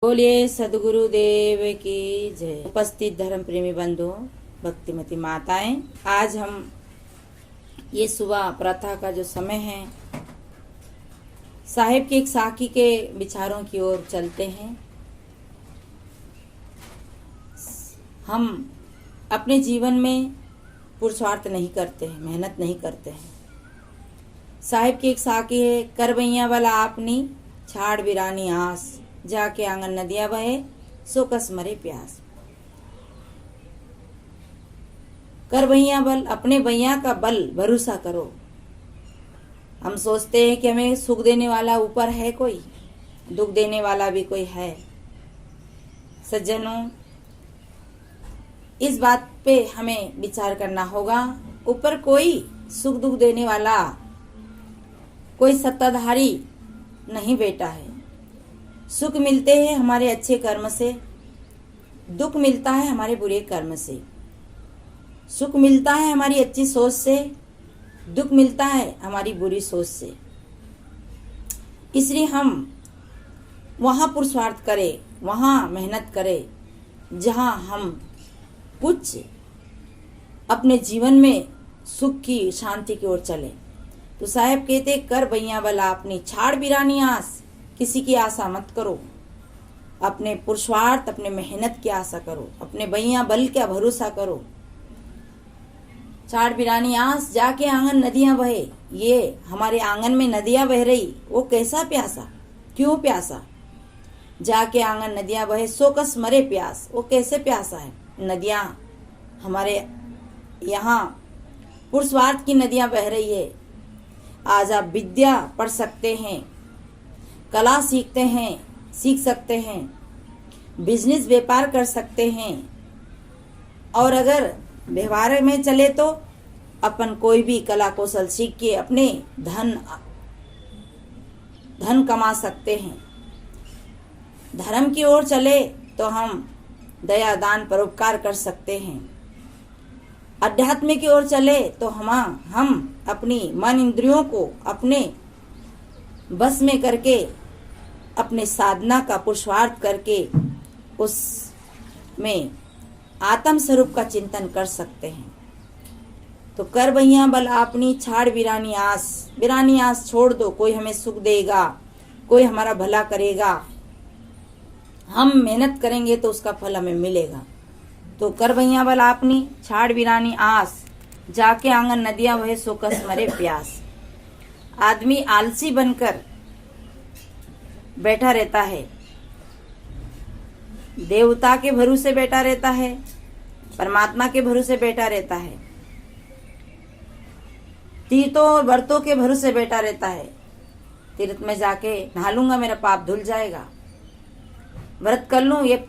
बोलिए सदगुरुदेव की जय। उपस्थित धर्म प्रेमी बंधुओं, भक्तिमती माताएं, आज हम ये सुबह प्रातः का जो समय है, साहिब के एक साखी के विचारों की ओर चलते हैं। हम अपने जीवन में पुरुषार्थ नहीं करते हैं, मेहनत नहीं करते हैं। साहिब की एक साखी है, कर बैया वाला आपनी छाड़ बिरानी आस, जाके आंगन नदियां बहे सो कस मरे प्यास। कर भैया बल, अपने भैया का बल भरोसा करो। हम सोचते हैं कि हमें सुख देने वाला ऊपर है कोई, दुख देने वाला भी कोई है। सज्जनों, इस बात पे हमें विचार करना होगा। ऊपर कोई सुख दुख देने वाला, कोई सत्ताधारी नहीं बैठा है। सुख मिलते हैं हमारे अच्छे कर्म से, दुख मिलता है हमारे बुरे कर्म से। सुख मिलता है हमारी अच्छी सोच से, दुख मिलता है हमारी बुरी सोच से। इसलिए हम वहां पुरुषार्थ करें, वहां मेहनत करें जहां हम कुछ अपने जीवन में सुख की, शांति की ओर चले। तो साहब कहते, कर भैया बला अपनी छाड़ बिरानी आस, किसी की आशा मत करो। अपने पुरुषार्थ, अपने मेहनत की आशा करो, अपने भैया बल का भरोसा करो। छाड़ बिरानी आस, जाके आंगन नदियां बहे। ये हमारे आंगन में नदियां बह रही, वो कैसा प्यासा, क्यों प्यासा? जाके आंगन नदियां बहे सो कस मरे प्यास, वो कैसे प्यासा है? नदियां हमारे यहाँ पुरुषार्थ की नदियां बह रही है। आज आप विद्या पढ़ सकते हैं, कला सीख सकते हैं, बिजनेस व्यापार कर सकते हैं, और अगर व्यवहार में चले तो अपन कोई भी कला कौशल सीख के अपने धन कमा सकते हैं। धर्म की ओर चले तो हम दया दान परोपकार कर सकते हैं। अध्यात्म की ओर चले तो हम अपनी मन इंद्रियों को अपने बस में करके, अपने साधना का पुरुषार्थ करके उसमें आत्म स्वरूप का चिंतन कर सकते हैं। तो कर भैया बल अपनी छाड़ बिरानी आस छोड़ दो। कोई हमें सुख देगा, कोई हमारा भला करेगा, हम मेहनत करेंगे तो उसका फल हमें मिलेगा। तो कर भैया बल अपनी छाड़ बिरानी आस, जाके आंगन नदियां बहे सो कस मरे प्यास। आदमी आलसी बनकर बैठा रहता है, देवता के भरोसे बैठा रहता है, परमात्मा के भरोसे बैठा रहता है, तीर्थों और व्रतों के भरोसे बैठा रहता है। तीर्थ में जाके नहा लूंगा, मेरा पाप धुल जाएगा, व्रत कर लूं, ये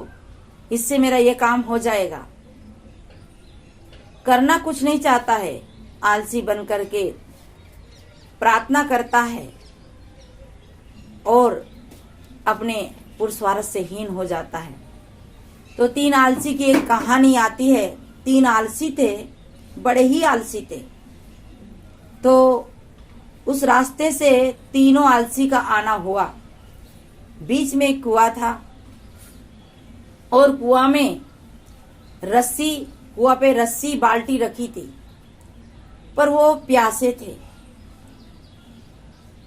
इससे मेरा ये काम हो जाएगा। करना कुछ नहीं चाहता है, आलसी बन करके प्रार्थना करता है और अपने पुरुषार्थ से हीन हो जाता है। तो तीन आलसी की एक कहानी आती है। तीन आलसी थे, बड़े ही आलसी थे। तो उस रास्ते से तीनों आलसी का आना हुआ। बीच में एक कुआं था और कुआं पे रस्सी बाल्टी रखी थी, पर वो प्यासे थे।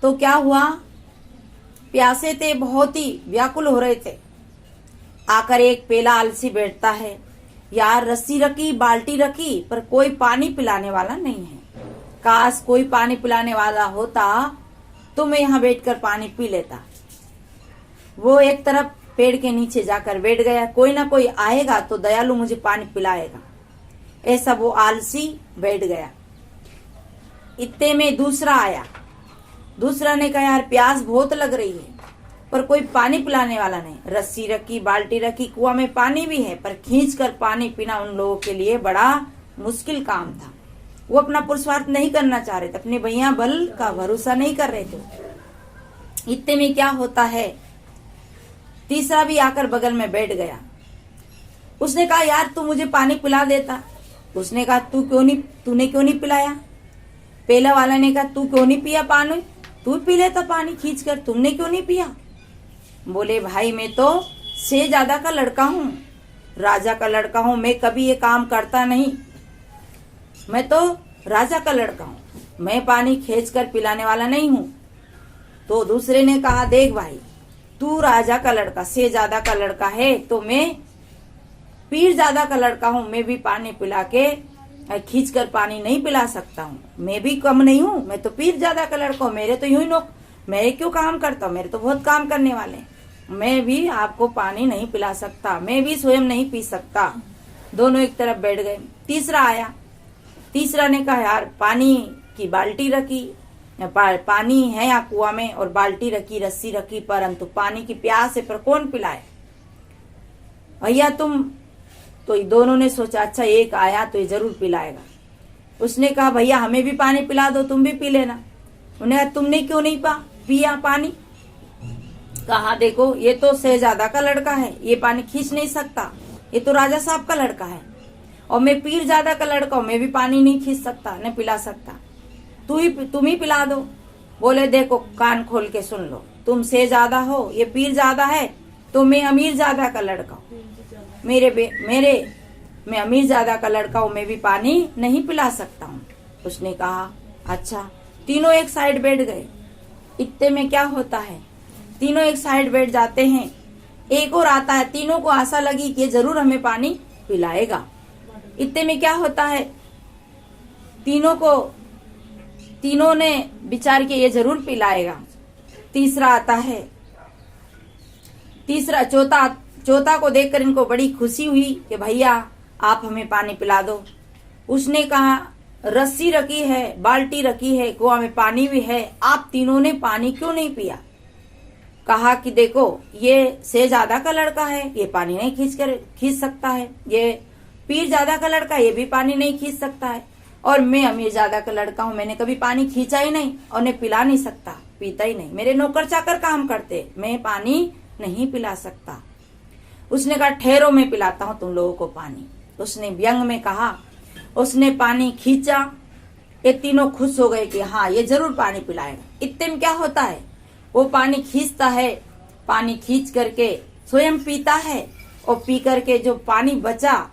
तो क्या हुआ, प्यासे थे, बहुत ही व्याकुल हो रहे थे। आकर एक पेला आलसी बैठता है, यार रस्सी रखी, बाल्टी रखी, पर कोई पानी पिलाने वाला नहीं है। काश कोई पानी पिलाने वाला होता तो मैं यहाँ बैठकर पानी पी लेता। वो एक तरफ पेड़ के नीचे जाकर बैठ गया, कोई ना कोई आएगा तो दयालु मुझे पानी पिलाएगा, ऐसा वो आलसी बैठ गया। इतने में दूसरा आया। दूसरा ने कहा, यार प्यास बहुत लग रही है, पर कोई पानी पिलाने वाला नहीं। रस्सी रखी, बाल्टी रखी, कुआं में पानी भी है, पर खींच कर पानी पीना उन लोगों के लिए बड़ा मुश्किल काम था। वो अपना पुरुषार्थ नहीं करना चाह रहे थे, अपने भैया बल का भरोसा नहीं कर रहे थे। इतने में क्या होता है, तीसरा भी आकर बगल में बैठ गया। उसने कहा, यार तू मुझे पानी पिला देता। उसने कहा, तूने क्यों नहीं पिलाया? पहला वाला ने कहा, तू क्यों नहीं पिया पानी? तू पी लेता पानी खींच कर, तुमने क्यों नहीं पिया? बोले, भाई मैं तो से ज्यादा का लड़का हूँ, राजा का लड़का हूँ, मैं कभी ये काम करता नहीं। मैं तो राजा का लड़का हूँ, मैं पानी खींच कर पिलाने वाला नहीं हूँ। तो दूसरे ने कहा, देख भाई, तू राजा का लड़का, से ज्यादा का लड़का है, तो मैं पीर ज्यादा का लड़का हूँ, मैं भी पानी पिला के खींच कर पानी नहीं पिला सकता हूँ। मैं भी कम नहीं हूँ, मैं तो पीर ज्यादा का लड़का हूँ, मेरे तो यूं ही मैं क्यों काम करता हूँ, मेरे तो बहुत काम करने वाले हैं। मैं भी आपको पानी नहीं पिला सकता, मैं भी स्वयं नहीं पी सकता। दोनों एक तरफ बैठ गए। तीसरा आया, तीसरा ने कहा, यार पानी की बाल्टी रखी, पानी है यहाँ कुआं में और बाल्टी रखी, रस्सी रखी, परंतु पानी की प्यास है, पर कौन पिलाए भैया तुम। तो दोनों ने सोचा, अच्छा एक आया तो ये जरूर पिलाएगा। उसने कहा, भैया हमें भी पानी पिला दो, तुम भी पी लेना। उन्हें कहा, तुमने क्यों नहीं पिया पानी? कहा, देखो ये तो शहजादा का लड़का है, ये पानी खींच नहीं सकता, ये तो राजा साहब का लड़का है, और मैं पीर ज्यादा का लड़का हूं, मैं भी पानी नहीं खींच सकता, नहीं पिला सकता, तुम ही पिला दो। बोले, देखो कान खोल के सुन लो, तुम से ज्यादा हो, ये पीर ज्यादा है, तो मैं अमीर ज्यादा का लड़का हूँ, मैं अमीर ज्यादा का लड़का हूँ, मैं भी पानी नहीं पिला सकता हूँ। उसने कहा, अच्छा। तीनों एक साइड बैठ गए। इतने में क्या होता है, तीनों एक साइड बैठ जाते हैं। एक और आता है, तीनों को आशा लगी कि जरूर हमें पानी पिलाएगा। इतने में क्या होता है, तीनों ने विचार किया ये जरूर पिलाएगा। तीसरा आता है, चौथा को देखकर इनको बड़ी खुशी हुई कि भैया आप हमें पानी पिला दो। उसने कहा, रस्सी रखी है, बाल्टी रखी है, कुआं में पानी भी है, आप तीनों ने पानी क्यों नहीं पिया? कहा कि देखो ये से ज्यादा का लड़का है, ये पानी नहीं खींच सकता है, ये पीर ज्यादा का लड़का, ये भी पानी नहीं खींच सकता है, और मैं अमीर ज्यादा का लड़का हूँ, मैंने कभी पानी खींचा ही नहीं और ने पिला नहीं सकता, पीता ही नहीं, मेरे नौकर चाकर काम करते, मैं पानी नहीं पिला सकता। उसने कहा, ठहरो मैं पिलाता हूँ तुम लोगों को पानी। उसने व्यंग में कहा, उसने पानी खींचा। ये तीनों खुश हो गए कि हाँ ये जरूर पानी पिलाएगा। इतने में क्या होता है, वो पानी खींचता है, पानी खींच करके स्वयं पीता है, और पी करके जो पानी बचा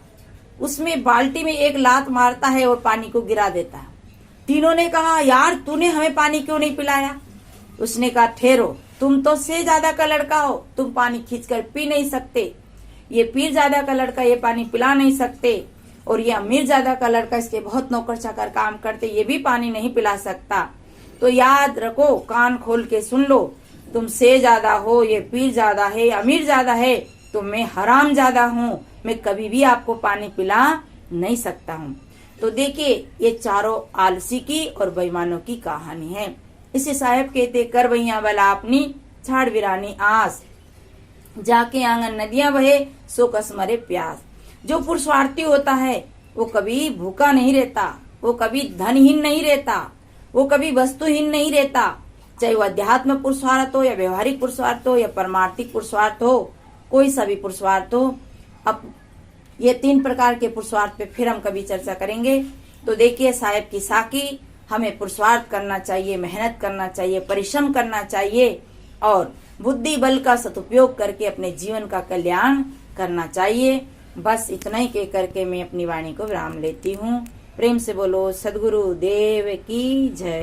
उसमें बाल्टी में एक लात मारता है और पानी को गिरा देता है। तीनों ने कहा, यार तूने हमें पानी क्यों नहीं पिलाया? उसने कहा, ठहरो, तुम तो से ज्यादा का लड़का हो, तुम पानी खींचकर पी नहीं सकते, ये पीर ज्यादा का लड़का ये पानी पिला नहीं सकते, और ये अमीर ज्यादा का लड़का इसके बहुत नौकर चाकर काम करते, ये भी पानी नहीं पिला सकता। तो याद रखो, कान खोल के सुन लो, तुम से ज्यादा हो, ये पीर ज्यादा है, अमीर ज्यादा है, तो मैं हराम ज्यादा हूँ, मैं कभी भी आपको पानी पिला नहीं सकता हूँ। तो देखिए ये चारों आलसी की और बेईमानों की कहानी है। इसे साहब कहते, कर वहिया वाला अपनी छाड़ विरानी आस, जाके आंगन नदियां बहे सो कस मरे प्यास। जो पुरुषार्थी होता है वो कभी भूखा नहीं रहता, वो कभी धनहीन नहीं रहता, वो कभी वस्तुहीन नहीं रहता, चाहे वो अध्यात्म पुरुषार्थ हो या व्यवहारिक पुरुषार्थ हो या परमार्थिक पुरुषार्थ हो, कोई सा भी पुरुषार्थ हो। अब ये 3 प्रकार के पुरुषार्थ पे फिर हम कभी चर्चा करेंगे। तो देखिए साहेब की साकी, हमें पुरुषार्थ करना चाहिए, मेहनत करना चाहिए, परिश्रम करना चाहिए, और बुद्धि बल का सदुपयोग करके अपने जीवन का कल्याण करना चाहिए। बस इतना ही कह करके मैं अपनी वाणी को विराम लेती हूँ। प्रेम से बोलो सद्गुरु देव की जय।